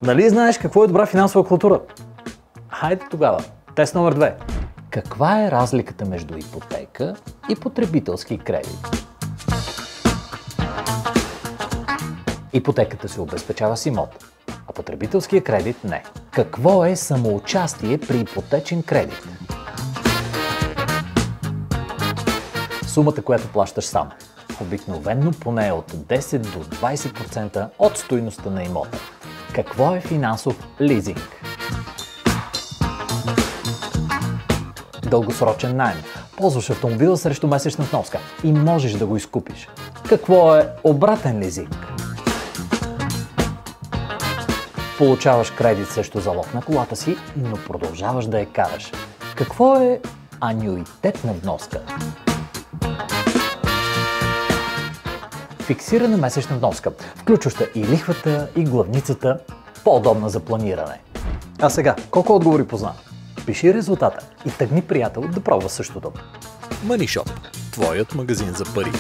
Нали знаеш какво е добра финансова култура? Хайде тогава. Тест номер 2. Каква е разликата между ипотека и потребителски кредит? Ипотеката се обезпечава с имот, а потребителския кредит не. Какво е самоучастие при ипотечен кредит? Сумата, която плащаш сам. Обикновенно поне от 10 до 20% от стойността на имота. Какво е финансов лизинг? Дългосрочен наем. Ползваш автомобила срещу месечна вноска и можеш да го изкупиш. Какво е обратен лизинг? Получаваш кредит срещу залог на колата си, но продължаваш да я караш. Какво е анюитетна вноска? Фиксирана месечна вноска, включваща и лихвата, и главницата, по-удобна за планиране. А сега, колко отговори позна? Пиши резултата и тъгни приятел да пробва същото. Money Shop – твоят магазин за пари.